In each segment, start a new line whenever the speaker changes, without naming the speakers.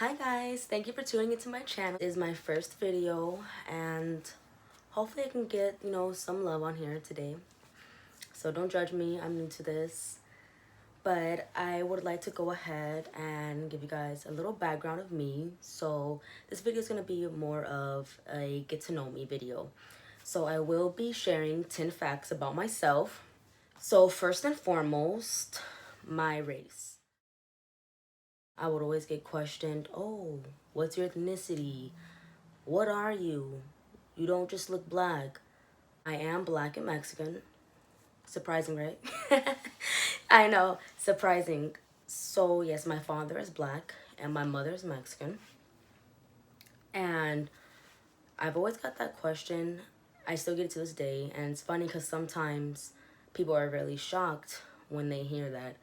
Hi guys, thank you for tuning into my channel. This is my first video and hopefully I can get, some love on here today. So don't judge me, I'm new to this. But I would like to go ahead and give you guys a little background of me. So this video is going to be more of a get to know me video. So I will be sharing 10 facts about myself. So first and foremost, my race. I would always get questioned, oh, what's your ethnicity? What are you? You don't just look black. I am black and Mexican. Surprising, right? I know, surprising. So, yes, my father is black and my mother is Mexican. And I've always got that question. I still get it to this day. And it's funny because sometimes people are really shocked when they hear that,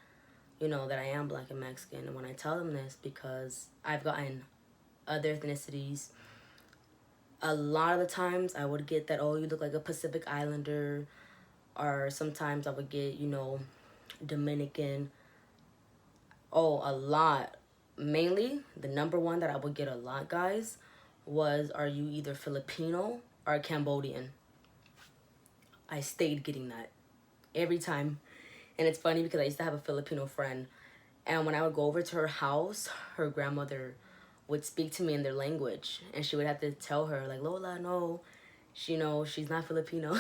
that I am black and Mexican. And when I tell them this, because I've gotten other ethnicities, a lot of the times I would get that, oh, you look like a Pacific Islander, or sometimes I would get, Dominican. Oh, a lot. Mainly, the number one that I would get a lot, guys, was, are you either Filipino or Cambodian? I stayed getting that every time. And it's funny because I used to have a Filipino friend, and when I would go over to her house, her grandmother would speak to me in their language, and she would have to tell her, like, Lola, no, she's not Filipino.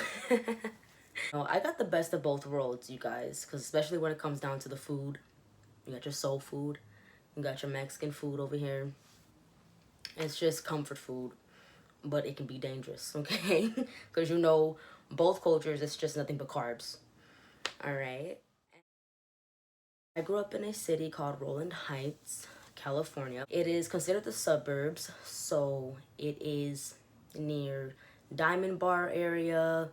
I got the best of both worlds, you guys, because especially when it comes down to the food. You got your soul food, you got your Mexican food over here. It's just comfort food, but it can be dangerous, okay? Because both cultures, it's just nothing but carbs. All right. I grew up in a city called Roland Heights, California. It is considered the suburbs, so it is near Diamond Bar area,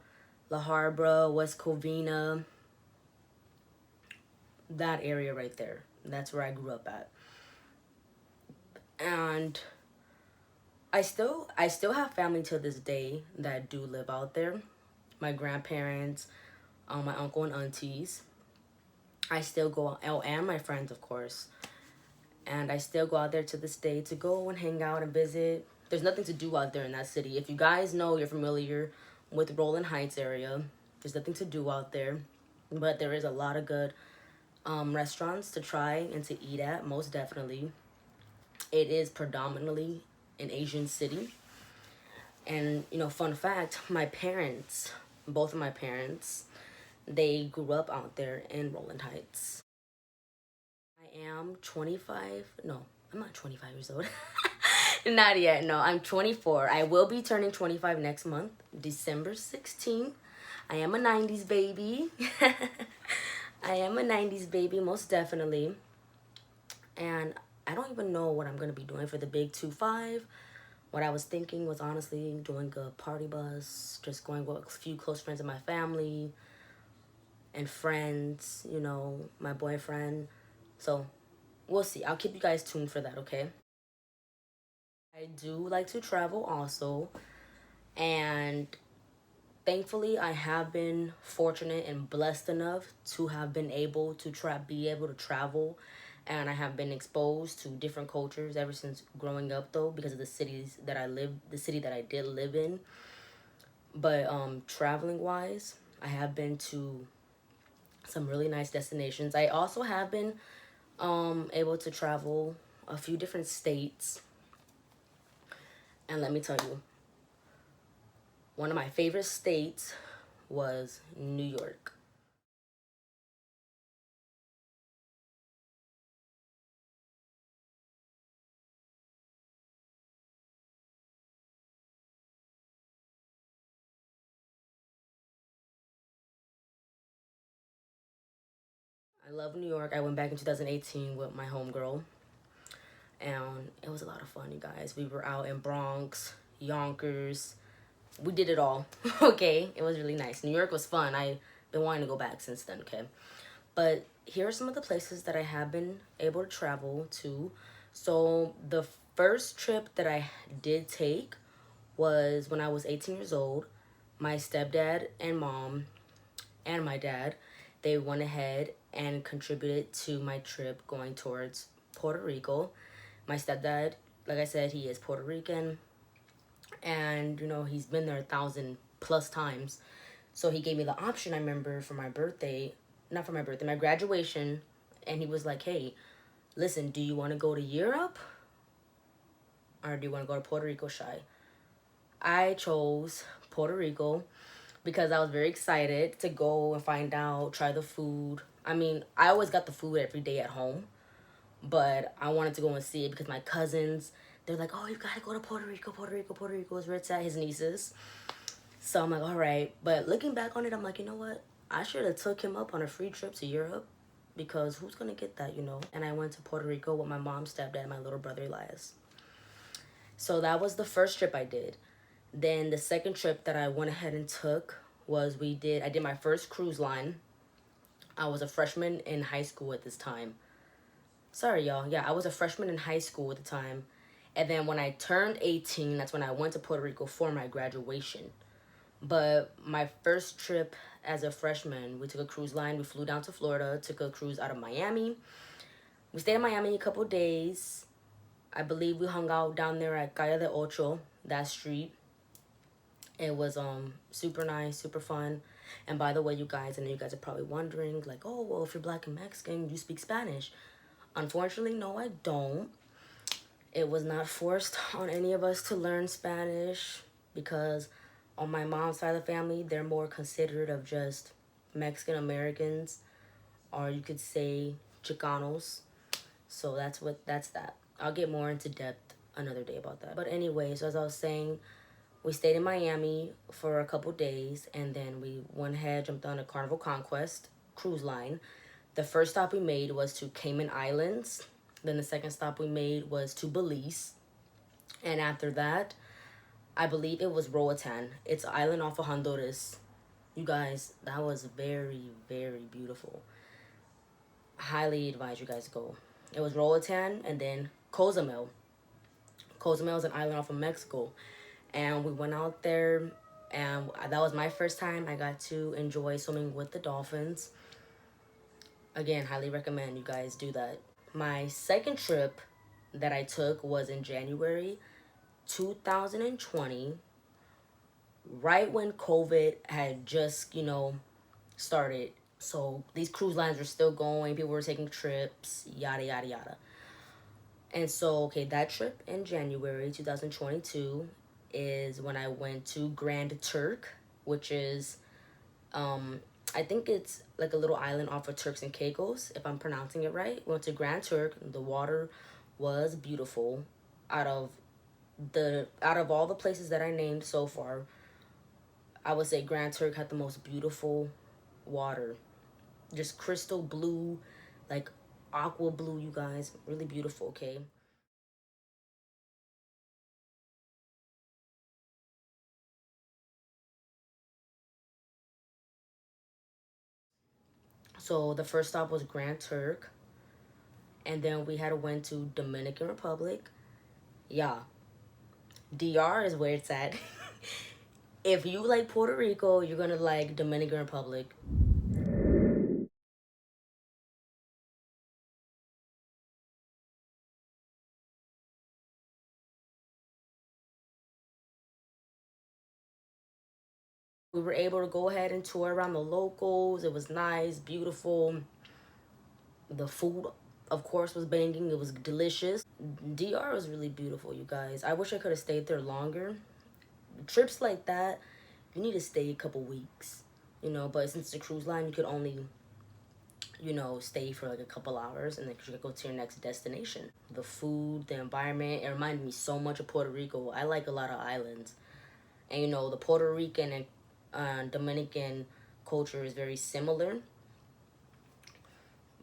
La Habra, West Covina, that area right there. That's where I grew up at. And I still have family to this day that do live out there. My grandparents, my uncle and aunties. I still go out, and my friends, of course. And I still go out there to this day to go and hang out and visit. There's nothing to do out there in that city. If you guys know, you're familiar with Roland Heights area, there's nothing to do out there. But there is a lot of good restaurants to try and to eat at, most definitely. It is predominantly an Asian city. And, fun fact, both of my parents, they grew up out there in Roland Heights. I am 25. No, I'm not 25 years old. Not yet. No, I'm 24. I will be turning 25 next month, December 16th. I am a 90s baby. I am a 90s baby, most definitely. And I don't even know what I'm going to be doing for the big 2-5. What I was thinking was honestly doing a party bus, just going with a few close friends of my family and friends, my boyfriend. So we'll see. I'll keep you guys tuned for that, okay? I do like to travel also. And thankfully, I have been fortunate and blessed enough to have been able to be able to travel, and I have been exposed to different cultures ever since growing up, though, because of the city that I did live in. But traveling wise, I have been to some really nice destinations. I also have been able to travel a few different states, and let me tell you, one of my favorite states was New York. I love New York. I went back in 2018 with my homegirl, and it was a lot of fun, you guys. We were out in Bronx, Yonkers. We did it all. Okay, it was really nice. New York was fun. I've been wanting to go back since then, okay? But here are some of the places that I have been able to travel to. So the first trip that I did take was when I was 18 years old. My stepdad and mom and my dad, they went ahead and contributed to my trip going towards Puerto Rico. My stepdad, like I said, he is Puerto Rican, and you know he's been there 1,000+ times. So he gave me the option. I remember for my birthday, not for my birthday, my graduation, and he was like, "Hey, listen, do you want to go to Europe or do you want to go to Puerto Rico, Shy?" I chose Puerto Rico because I was very excited to go and find out, try the food. I mean, I always got the food every day at home, but I wanted to go and see it because my cousins, they're like, "Oh, you gotta go to Puerto Rico, Puerto Rico, Puerto Rico is where it's at," his nieces. So I'm like, all right. But looking back on it, I'm like, you know what? I should have took him up on a free trip to Europe because who's gonna get that, you know? And I went to Puerto Rico with my mom, stepdad, and my little brother Elias. So that was the first trip I did. Then the second trip that I went ahead and took was I did my first cruise line. I was a freshman in high school at this time. Sorry, y'all. Yeah, I was a freshman in high school at the time. And then when I turned 18, that's when I went to Puerto Rico for my graduation. But my first trip as a freshman, we took a cruise line. We flew down to Florida, took a cruise out of Miami. We stayed in Miami a couple days. I believe we hung out down there at Calle de Ocho, that street. It was super nice, super fun. And by the way, you guys, I know you guys are probably wondering, like, oh, well, if you're black and Mexican, you speak Spanish. Unfortunately, no, I don't. It was not forced on any of us to learn Spanish because on my mom's side of the family, they're more considerate of just Mexican Americans, or you could say Chicanos. So that's that. I'll get more into depth another day about that. But anyway, so as I was saying, we stayed in Miami for a couple days, and then we went ahead, jumped on a Carnival Conquest cruise line. The first stop we made was to Cayman Islands. Then the second stop we made was to Belize. And after that, I believe it was Roatan. It's an island off of Honduras. You guys, that was very, very beautiful. Highly advise you guys go. It was Roatan and then Cozumel. Cozumel is an island off of Mexico. And we went out there, and that was my first time I got to enjoy swimming with the dolphins. Again, highly recommend you guys do that. My second trip that I took was in January 2020, right when COVID had just, started. So these cruise lines were still going, people were taking trips, yada, yada, yada. And so, okay, that trip in January 2022 is when I went to Grand Turk, which is, I think it's like a little island off of Turks and Caicos, if I'm pronouncing it right. Went to Grand Turk. The water was beautiful. Out of all the places that I named so far, I would say Grand Turk had the most beautiful water. Just crystal blue, like aqua blue, you guys. Really beautiful, okay? So the first stop was Grand Turk, and then we had went to Dominican Republic. Yeah, DR is where it's at. If you like Puerto Rico, you're gonna like Dominican Republic. We were able to go ahead and tour around the locals. It was nice, beautiful. The food, of course, was banging. It was delicious. DR was really beautiful, you guys. I wish I could have stayed there longer. Trips like that, you need to stay a couple weeks, but since it's a cruise line, you could only stay for like a couple hours and then you could go to your next destination. The food, the environment, it reminded me so much of Puerto Rico. I like a lot of islands. And the Puerto Rican and Dominican culture is very similar,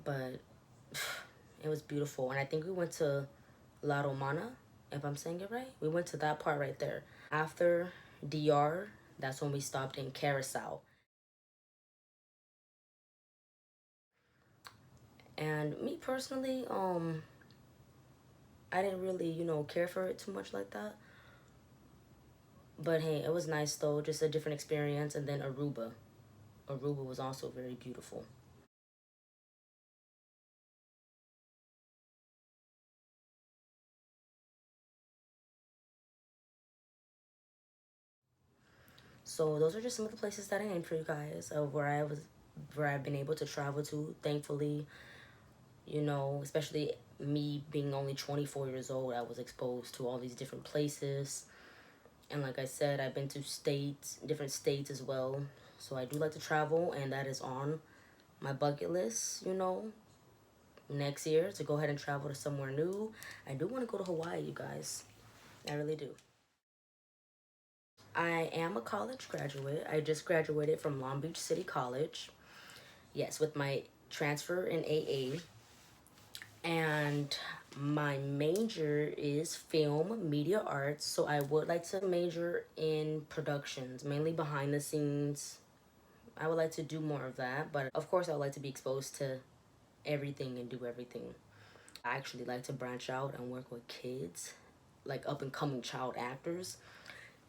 but it was beautiful. And I think we went to La Romana, if I'm saying it right. We went to that part right there. After DR, that's when we stopped in Carousel. And me personally, I didn't really, care for it too much like that. But hey, it was nice though, just a different experience. And then Aruba. Aruba was also very beautiful. So those are just some of the places that I named for you guys, where I've been able to travel to, thankfully. You know, especially me being only 24 years old, I was exposed to all these different places. And like I said, I've been to different states as well. So I do like to travel, and that is on my bucket list, you know, next year to go ahead and travel to somewhere new. I do want to go to Hawaii, you guys. I really do. I am a college graduate. I just graduated from Long Beach City College. Yes, with my transfer in AA. And my major is film media arts, so I would like to major in productions, mainly behind the scenes. I would like to do more of that, but of course I would like to be exposed to everything and do everything. I actually like to branch out and work with kids, like up and coming child actors,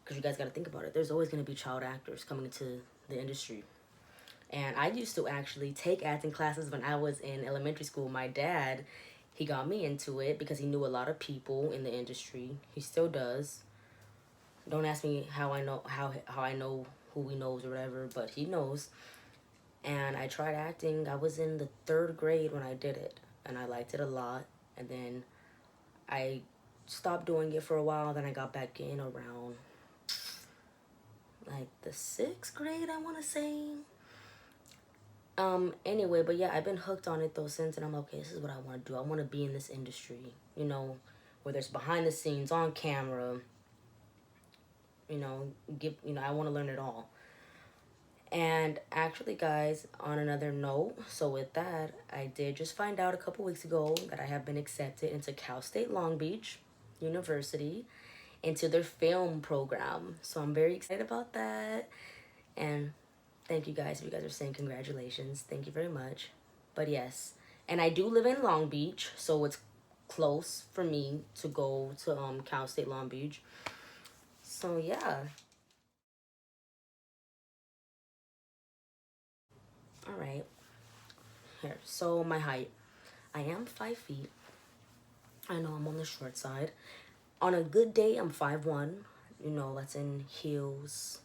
because you guys got to think about it, there's always going to be child actors coming into the industry. And I used to actually take acting classes when I was in elementary school. My dad, he got me into it because he knew a lot of people in the industry. He still does. Don't ask me how I know who he knows or whatever, but he knows. And I tried acting. I was in the 3rd grade when I did it, and I liked it a lot. And then I stopped doing it for a while. Then I got back in around like the 6th grade, I want to say. Anyway, but yeah, I've been hooked on it though since, and I'm okay, this is what I want to do. I want to be in this industry, you know, whether it's behind the scenes, on camera, you know, I want to learn it all. And actually, guys, on another note, so with that, I did just find out a couple weeks ago that I have been accepted into Cal State Long Beach University into their film program. So I'm very excited about that. And thank you guys. If you guys are saying congratulations, thank you very much. But yes, and I do live in Long Beach, so it's close for me to go to Cal State Long Beach. So yeah. All right. Here. So my height. I am 5 feet. I know I'm on the short side. On a good day, I'm 5'1". You know, that's in heels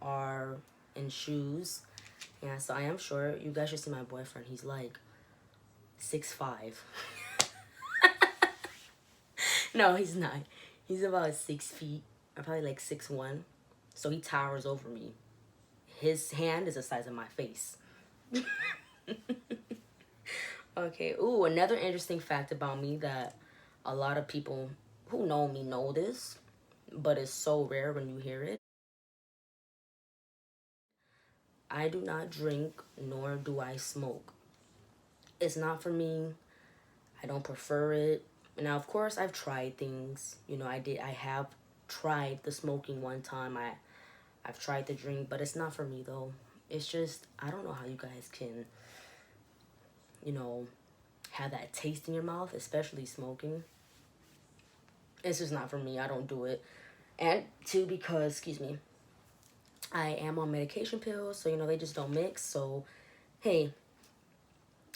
or in shoes. Yeah, so I am short. You guys should see my boyfriend. He's like 6'5". No, he's not. He's about 6 feet, or probably like 6'1". So he towers over me. His hand is the size of my face. Okay. Ooh, another interesting fact about me that a lot of people who know me know this, but it's so rare when you hear it. I do not drink nor do I smoke. It's not for me. I don't prefer it. Now, of course, I've tried things. You know, I have tried the smoking one time. I've tried the drink, but it's not for me though. It's just, I don't know how you guys can, you know, have that taste in your mouth, especially smoking. It's just not for me. I don't do it. And two, because, excuse me, I am on medication pills, so, you know, they just don't mix. So, hey,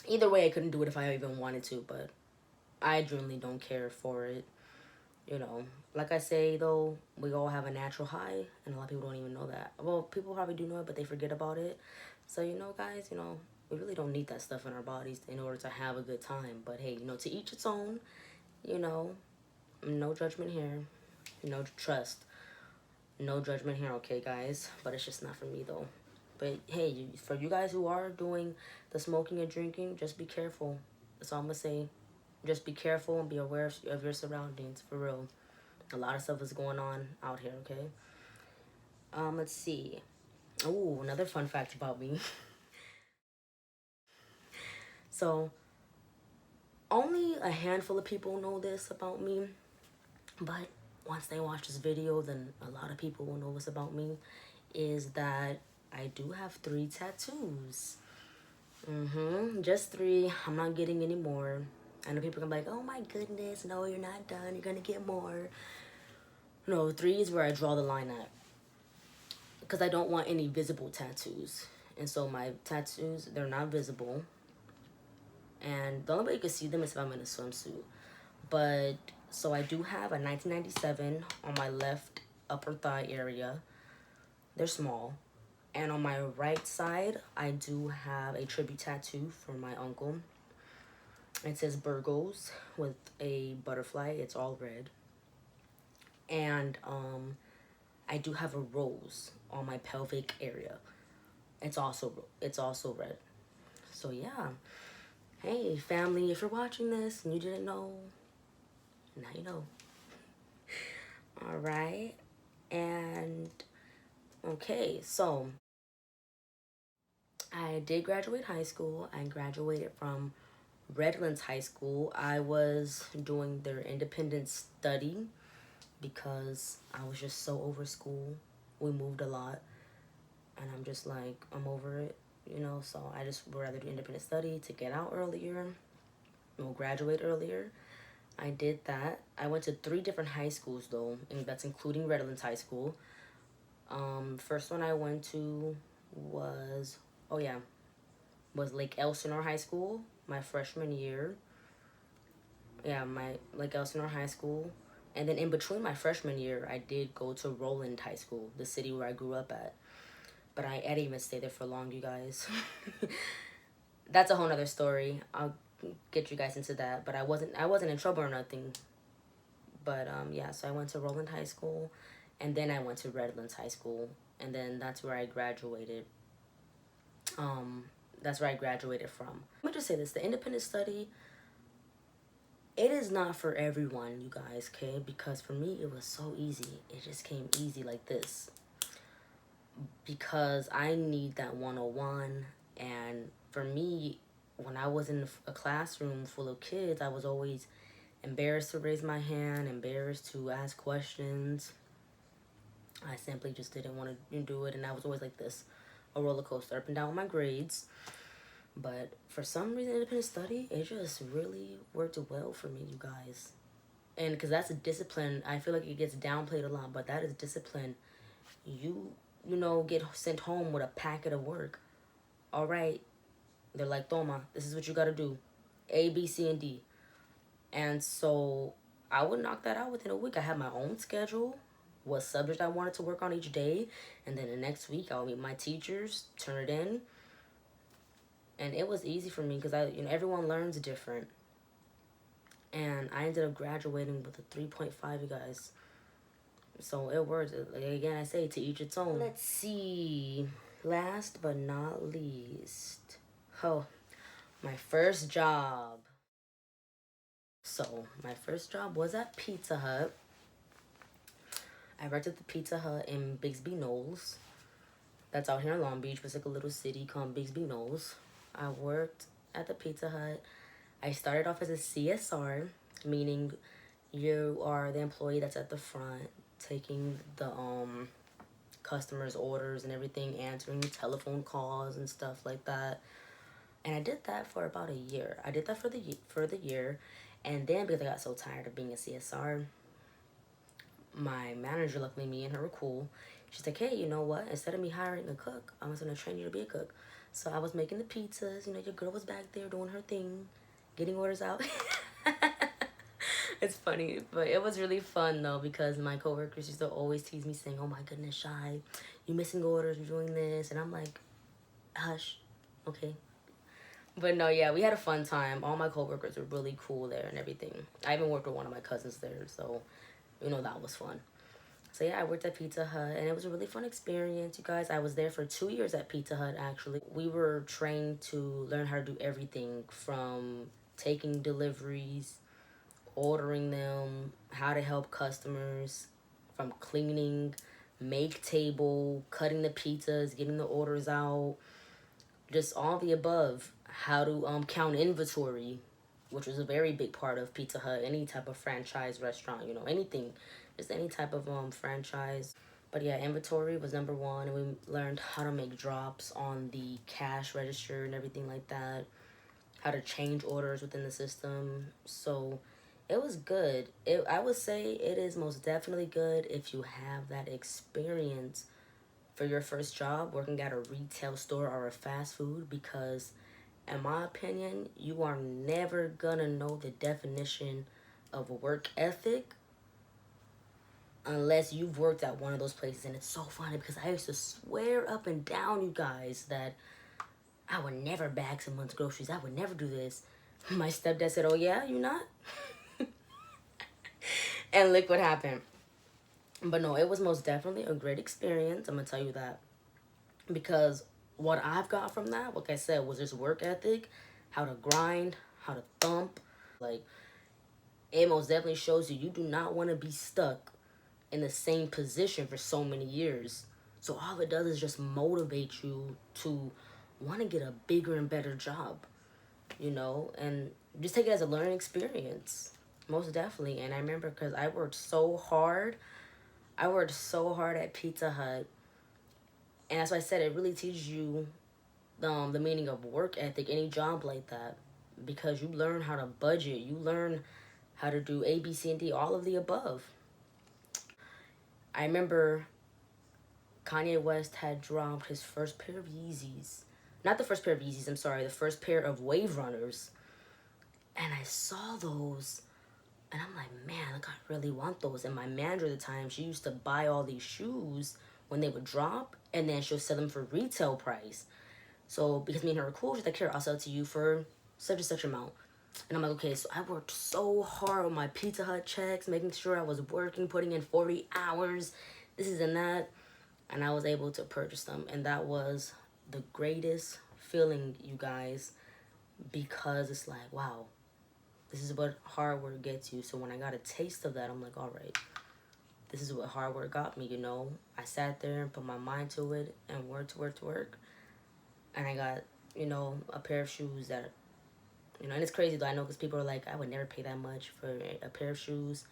either way, I couldn't do it if I even wanted to, but I generally don't care for it. You know, like I say, though, we all have a natural high, and a lot of people don't even know that. Well, people probably do know it, but they forget about it. So, you know, guys, you know, we really don't need that stuff in our bodies in order to have a good time. But hey, you know, to each its own, you know, no judgment here. No, trust. No judgment here, okay, guys? But it's just not for me, though. But hey, for you guys who are doing the smoking and drinking, just be careful. That's all I'm gonna say. Just be careful and be aware of your surroundings, for real. A lot of stuff is going on out here, okay? Let's see. Oh, another fun fact about me. So, only a handful of people know this about me, but once they watch this video, then a lot of people will know this about me, is that I do have 3 tattoos. Just 3. I'm not getting any more. I know people are gonna be like, oh my goodness, no, you're not done. You're gonna get more. No, 3 is where I draw the line at. Because I don't want any visible tattoos. And so my tattoos, they're not visible. And the only way you can see them is if I'm in a swimsuit. But, so I do have a 1997 on my left upper thigh area. They're small. And on my right side, I do have a tribute tattoo from my uncle. It says Burgos with a butterfly. It's all red. And I do have a rose on my pelvic area. It's also red. So yeah. Hey family, if you're watching this and you didn't know, now you know. All right. And okay, so I did graduate high school. I graduated from Redlands High School. I was doing their independent study because I was just so over school. We moved a lot, and I'm just like, I'm over it, so I just would rather do independent study to get out earlier, graduate earlier. I did that. I went to 3 different high schools though, and that's including Redlands High School. First one I went to was, oh yeah, was Lake Elsinore High School, my freshman year. Yeah, my Lake Elsinore High School. And then in between my freshman year, I did go to Roland High School, the city where I grew up at. But I didn't even stay there for long, you guys. That's a whole nother story. I'll get you guys into that. But I wasn't in trouble or nothing. But yeah, so I went to Roland High School, and then I went to Redlands High School, and then that's where I graduated. That's where I graduated from. Let me just say this: the independent study, it is not for everyone, you guys, okay? Because for me, it was so easy. It just came easy like this. Because I need that 101. And for me, when I was in a classroom full of kids, I was always embarrassed to raise my hand, embarrassed to ask questions. I simply just didn't want to do it. And I was always like this, a roller coaster, up and down with my grades. But for some reason, independent study, it just really worked well for me, you guys. And because that's a discipline, I feel like it gets downplayed a lot, but that is discipline. Get sent home with a packet of work. All right. They're like, Toma, this is what you got to do. A, B, C, and D. And so I would knock that out within a week. I had my own schedule, what subject I wanted to work on each day. And then the next week, I would meet my teachers, turn it in. And it was easy for me because everyone learns different. And I ended up graduating with a 3.5, you guys. So it works. Again, I say to each its own. Let's see. Last but not least. Oh, my first job. So my first job was at Pizza Hut. I worked at the Pizza Hut in Bixby Knolls. That's out here in Long Beach. It's like a little city called Bixby Knolls. I worked at the Pizza Hut. I started off as a CSR, meaning you are the employee that's at the front, taking the customers' orders and everything, answering telephone calls and stuff like that. And I did that for about a year. I did that for the year, and then because I got so tired of being a CSR, my manager, luckily me and her were cool. She's like, hey, you know what? Instead of me hiring a cook, I was gonna train you to be a cook. So I was making the pizzas. Your girl was back there doing her thing, getting orders out. It's funny, but it was really fun though because my coworkers used to always tease me saying, "Oh my goodness, Shy, you missing orders, you're doing this," and I'm like, "Hush, okay." But no, yeah, we had a fun time. All my coworkers were really cool there and everything. I even worked with one of my cousins there, so that was fun. So yeah, I worked at Pizza Hut, and it was a really fun experience, you guys. I was there for 2 years at Pizza Hut, actually. We were trained to learn how to do everything from taking deliveries, ordering them, how to help customers, from cleaning, make table, cutting the pizzas, getting the orders out, just all the above. How to count inventory, which was a very big part of Pizza Hut, any type of franchise restaurant, anything, just any type of franchise. But yeah, inventory was number one, and we learned how to make drops on the cash register and everything like that, how to change orders within the system. So it was good. I would say it is most definitely good if you have that experience for your first job working at a retail store or a fast food, because in my opinion, you are never gonna know the definition of work ethic unless you've worked at one of those places. And it's so funny because I used to swear up and down, you guys, that I would never bag someone's groceries. I would never do this. My stepdad said, oh yeah, you not? And look what happened. But no, it was most definitely a great experience. I'm going to tell you that. Because what I've got from that, like I said, was this work ethic, how to grind, how to thump. Like, it most definitely shows you do not want to be stuck in the same position for so many years. So all it does is just motivate you to want to get a bigger and better job, you know, and just take it as a learning experience, most definitely. And I remember because I worked so hard at Pizza Hut, and that's why I said it really teaches you the meaning of work ethic, any job like that, because you learn how to budget, you learn how to do A, B, C, and D, all of the above. I remember Kanye West had dropped his first pair of Yeezys. Not the first pair of Yeezys, I'm sorry, the first pair of Wave Runners. And I saw those, and I'm like, man, like, I really want those. And my manager at the time, she used to buy all these shoes when they would drop, and then she'll sell them for retail price. So because me and her were cool, she's like, here, I'll sell it to you for such and such amount. And I'm like, okay, so I worked so hard on my Pizza Hut checks, making sure I was working, putting in 40 hours, this is and that. And I was able to purchase them. And that was the greatest feeling, you guys, because it's like, wow, this is what hard work gets you. So when I got a taste of that, I'm like, all right, this is what hard work got me, you know. I sat there and put my mind to it and worked. And I got, you know, a pair of shoes that, you know, and it's crazy though, I know, because people are like, I would never pay that much for a pair of shoes.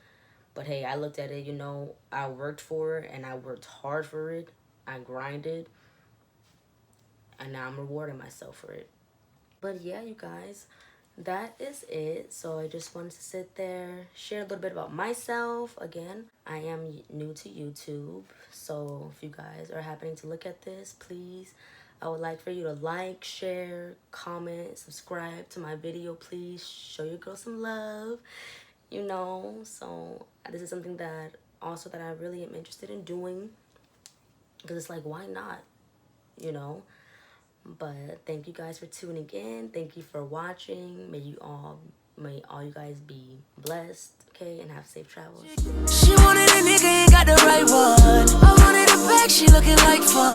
But hey, I looked at it, you know, I worked for it, and I worked hard for it. I grinded, and now I'm rewarding myself for it. But yeah, you guys, that is it. So I just wanted to sit there, share a little bit about myself. Again, I am new to YouTube, so if you guys are happening to look at this, please, I would like for you to like, share, comment, subscribe to my video, please. Show your girl some love, you know. So this is something that also that I really am interested in doing, because it's like, why not, you know. But thank you guys for tuning in. Thank you for watching. May all you guys be blessed, okay, and have safe travels. She wanted a nigga, ain't got the right one. I wanted a bag, she looking like fun.